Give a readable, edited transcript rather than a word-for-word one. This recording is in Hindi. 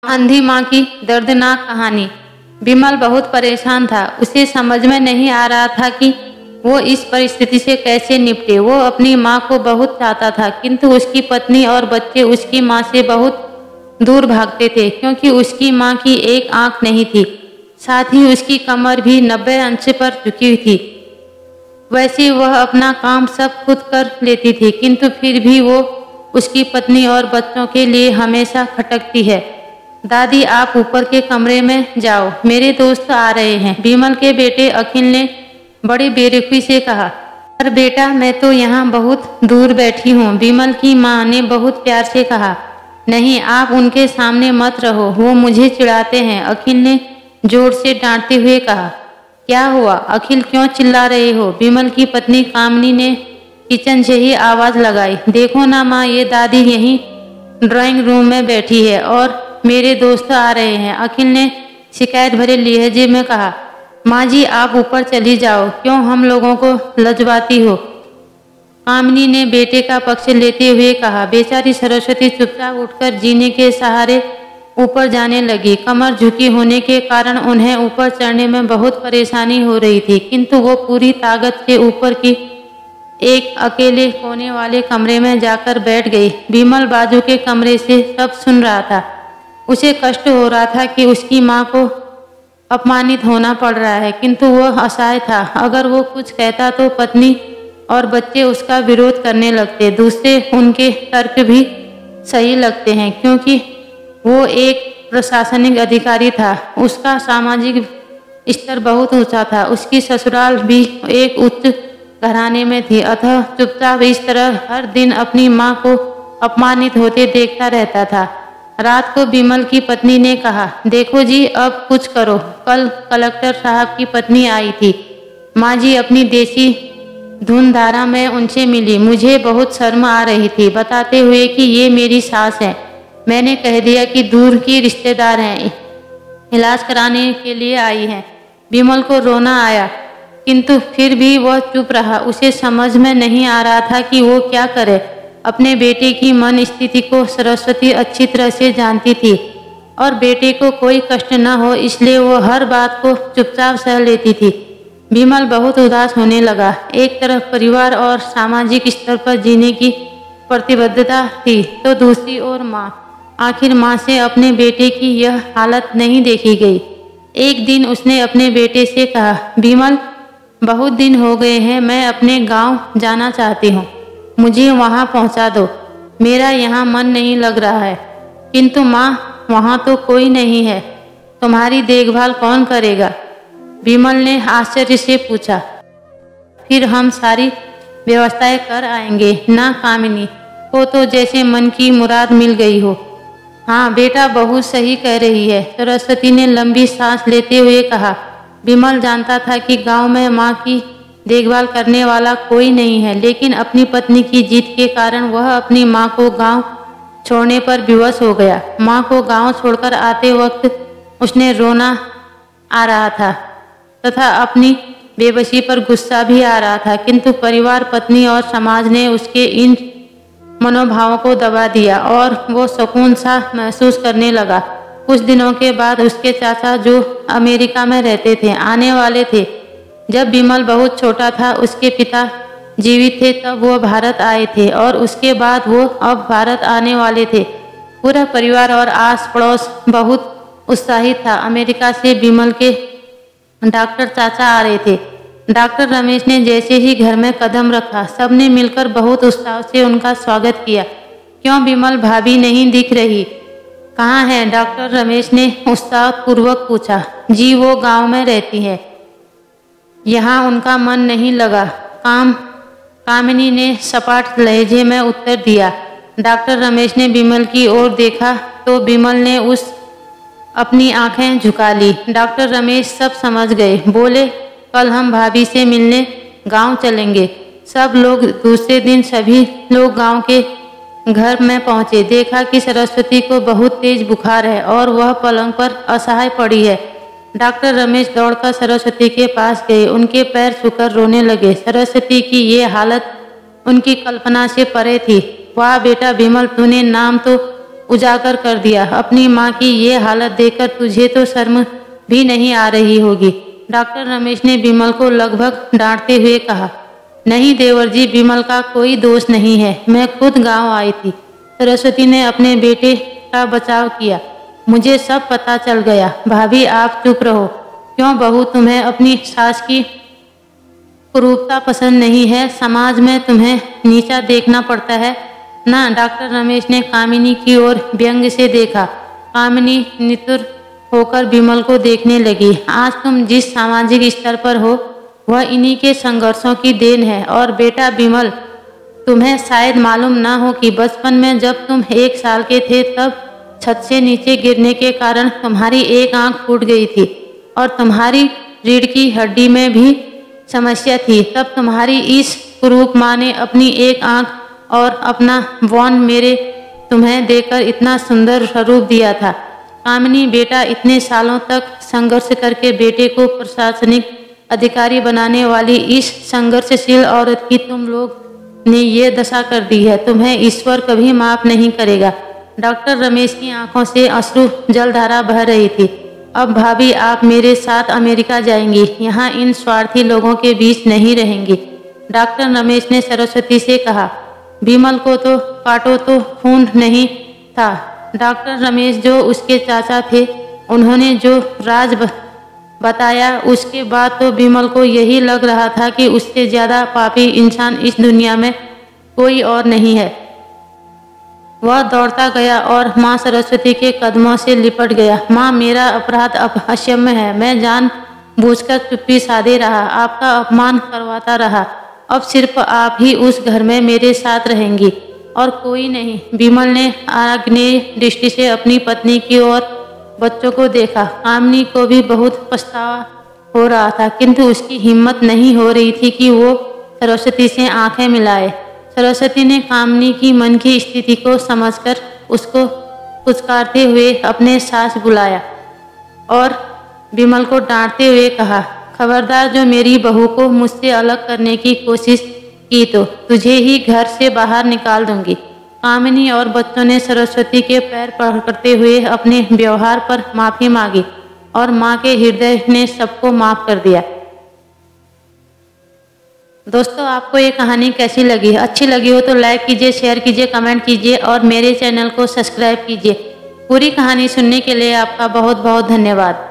अंधी माँ की दर्दनाक कहानी। विमल बहुत परेशान था। उसे समझ में नहीं आ रहा था कि वो इस परिस्थिति से कैसे निपटे। वो अपनी माँ को बहुत चाहता था, किंतु उसकी पत्नी और बच्चे उसकी माँ से बहुत दूर भागते थे, क्योंकि उसकी माँ की एक आंख नहीं थी। साथ ही उसकी कमर भी 90 अंश पर झुकी हुई थी। वैसे वह अपना काम सब खुद कर लेती थी, किंतु फिर भी वो उसकी पत्नी और बच्चों के लिए हमेशा खटकती है। दादी, आप ऊपर के कमरे में जाओ, मेरे दोस्त आ रहे हैं, विमल के बेटे अखिल ने बड़ी बेरुखी से कहा। पर बेटा, मैं तो यहाँ बहुत दूर बैठी हूँ, विमल की माँ ने बहुत प्यार से कहा। नहीं, आप उनके सामने मत रहो, वो मुझे चिढ़ाते हैं, अखिल ने जोर से डांटते हुए कहा। क्या हुआ अखिल, क्यों चिल्ला रहे हो? विमल की पत्नी कामिनी ने किचन से ही आवाज लगाई। देखो ना माँ, ये दादी यहीं ड्राइंग रूम में बैठी है और मेरे दोस्त आ रहे हैं, अखिल ने शिकायत भरे लहजे में कहा। माँ जी, आप ऊपर चली जाओ, क्यों हम लोगों को लजवाती हो? कामिनी ने बेटे का पक्ष लेते हुए कहा। बेचारी सरस्वती चुपचाप उठकर जीने के सहारे ऊपर जाने लगी। कमर झुकी होने के कारण उन्हें ऊपर चढ़ने में बहुत परेशानी हो रही थी, किंतु वो पूरी ताकत से ऊपर की एक अकेले कोने वाले कमरे में जाकर बैठ गई। विमल बाजू के कमरे से सब सुन रहा था। उसे कष्ट हो रहा था कि उसकी माँ को अपमानित होना पड़ रहा है, किंतु वह असहाय था। अगर वो कुछ कहता तो पत्नी और बच्चे उसका विरोध करने लगते। दूसरे उनके तर्क भी सही लगते हैं, क्योंकि वो एक प्रशासनिक अधिकारी था। उसका सामाजिक स्तर बहुत ऊंचा था। उसकी ससुराल भी एक उच्च घराने में थी, अतः चुपचाप इस तरह हर दिन अपनी माँ को अपमानित होते देखता रहता था। रात को विमल की पत्नी ने कहा, देखो जी, अब कुछ करो। कल कलेक्टर साहब की पत्नी आई थी। माँ जी अपनी देसी धुनधारा में उनसे मिली। मुझे बहुत शर्म आ रही थी, बताते हुए कि ये मेरी सास है। मैंने कह दिया कि दूर की रिश्तेदार हैं, इलाज कराने के लिए आई हैं। विमल को रोना आया, किंतु फिर भी वह चुप रहा। उसे समझ में नहीं आ रहा था कि वो क्या करे। अपने बेटे की मन स्थिति को सरस्वती अच्छी तरह से जानती थी और बेटे को कोई कष्ट न हो, इसलिए वो हर बात को चुपचाप सह लेती थी। विमल बहुत उदास होने लगा। एक तरफ परिवार और सामाजिक स्तर पर जीने की प्रतिबद्धता थी, तो दूसरी ओर माँ। आखिर माँ से अपने बेटे की यह हालत नहीं देखी गई। एक दिन उसने अपने बेटे से कहा, विमल, बहुत दिन हो गए हैं, मैं अपने गांव जाना चाहती हूँ, मुझे वहाँ पहुँचा दो। मेरा यहाँ मन नहीं लग रहा है। किंतु माँ, वहाँ तो कोई नहीं है, तुम्हारी देखभाल कौन करेगा? विमल ने आश्चर्य से पूछा। फिर हम सारी व्यवस्थाएं कर आएंगे ना कामिनी को तो जैसे मन की मुराद मिल गई हो। हाँ बेटा, बहुत सही कह रही है, सरस्वती ने लंबी सांस लेते हुए कहा। विमल जानता था कि गांव में माँ की देखभाल करने वाला कोई नहीं है, लेकिन अपनी पत्नी की जिद के कारण वह अपनी माँ को गांव छोड़ने पर विवश हो गया। माँ को गांव छोड़कर आते वक्त उसने रोना आ रहा था तथा अपनी बेबसी पर गुस्सा भी आ रहा था, किंतु परिवार, पत्नी और समाज ने उसके इन मनोभावों को दबा दिया और वो सुकून सा महसूस करने लगा। कुछ दिनों के बाद उसके चाचा, जो अमेरिका में रहते थे, आने वाले थे। जब विमल बहुत छोटा था, उसके पिता जीवित थे तब वो भारत आए थे और उसके बाद वो अब भारत आने वाले थे। पूरा परिवार और आस पड़ोस बहुत उत्साहित था। अमेरिका से विमल के डॉक्टर चाचा आ रहे थे। डॉक्टर रमेश ने जैसे ही घर में कदम रखा, सबने मिलकर बहुत उत्साह से उनका स्वागत किया। क्यों विमल भाभी नहीं दिख रही? कहाँ है? डॉक्टर रमेश ने उत्साहपूर्वक पूछा। जी, वो गांव में रहती है, यहाँ उनका मन नहीं लगा, कामिनी ने सपाट लहजे में उत्तर दिया। डॉक्टर रमेश ने विमल की ओर देखा तो विमल ने अपनी आंखें झुका ली। डॉक्टर रमेश सब समझ गए। बोले, कल हम भाभी से मिलने गांव चलेंगे। सब लोग दूसरे दिन सभी लोग गांव के घर में पहुंचे। देखा कि सरस्वती को बहुत तेज बुखार है और वह पलंग पर असहाय पड़ी है। डॉक्टर रमेश दौड़कर सरस्वती के पास गए, उनके पैर छूकर रोने लगे। सरस्वती की ये हालत उनकी कल्पना से परे थी। वाह बेटा विमल, तूने नाम तो उजागर कर दिया। अपनी माँ की ये हालत देखकर तुझे तो शर्म भी नहीं आ रही होगी। डॉक्टर रमेश ने विमल को लगभग डांटते हुए कहा। नहीं देवर जी, विमल का कोई दोष नहीं है, मैं खुद गांव आई थी। सरस्वती ने अपने बेटे का बचाव किया। मुझे सब पता चल गया। भाभी आप चुप रहो। क्यों बहू, तुम्हें अपनी सास की कुरूपता पसंद नहीं है? समाज में तुम्हें नीचा देखना पड़ता है ना? डॉक्टर रमेश ने कामिनी की ओर व्यंग से देखा। कामिनी नितुर होकर विमल को देखने लगी। आज तुम जिस सामाजिक स्तर पर हो वह इन्हीं के संघर्षों की देन है। और बेटा विमल, तुम्हें शायद मालूम ना हो कि बचपन में जब तुम 1 साल के थे तब छत से नीचे गिरने के कारण तुम्हारी एक आंख फूट गई थी और तुम्हारी रीढ़ की हड्डी में भी समस्या थी। तब तुम्हारी इस कुरूप माँ ने अपनी एक आंख और अपना वॉन मेरे तुम्हें देकर इतना सुंदर स्वरूप दिया था। कामिनी बेटा, इतने सालों तक संघर्ष करके बेटे को प्रशासनिक अधिकारी बनाने वाली इस संघर्षशील औरत की तुम लोग ने ये दशा कर दी है। तुम्हें ईश्वर कभी माफ नहीं करेगा। डॉक्टर रमेश की आंखों से अश्रु जलधारा बह रही थी। अब भाभी आप मेरे साथ अमेरिका जाएंगी, यहाँ इन स्वार्थी लोगों के बीच नहीं रहेंगी। डॉक्टर रमेश ने सरस्वती से कहा। विमल को तो काटो तो खून नहीं था। डॉक्टर रमेश जो उसके चाचा थे, उन्होंने जो राज बताया उसके बाद तो विमल को यही लग रहा था कि उससे ज्यादा पापी इंसान इस दुनिया में कोई और नहीं है। वह दौड़ता गया और माँ सरस्वती के कदमों से लिपट गया। माँ, मेरा अपराध अब अक्षम्य है। मैं जानबूझकर चुप्पी साधे रहा, आपका अपमान करवाता रहा। अब सिर्फ आप ही उस घर में मेरे साथ रहेंगी और कोई नहीं। विमल ने आग्नेय दृष्टि से अपनी पत्नी की ओर बच्चों को देखा। कामिनी को भी बहुत पछतावा हो रहा था, किंतु उसकी हिम्मत नहीं हो रही थी कि वो सरस्वती से आंखें मिलाए। सरस्वती ने कामिनी की मन की स्थिति को समझकर उसको पुचकारते हुए अपने सास बुलाया और विमल को डांटते हुए कहा, खबरदार, जो मेरी बहू को मुझसे अलग करने की कोशिश की तो तुझे ही घर से बाहर निकाल दूंगी। कामिनी और बच्चों ने सरस्वती के पैर पकड़ते हुए अपने व्यवहार पर माफी मांगी और माँ के हृदय ने सबको माफ कर दिया। दोस्तों, आपको ये कहानी कैसी लगी? अच्छी लगी हो तो लाइक कीजिए, शेयर कीजिए, कमेंट कीजिए और मेरे चैनल को सब्सक्राइब कीजिए। पूरी कहानी सुनने के लिए आपका बहुत बहुत धन्यवाद।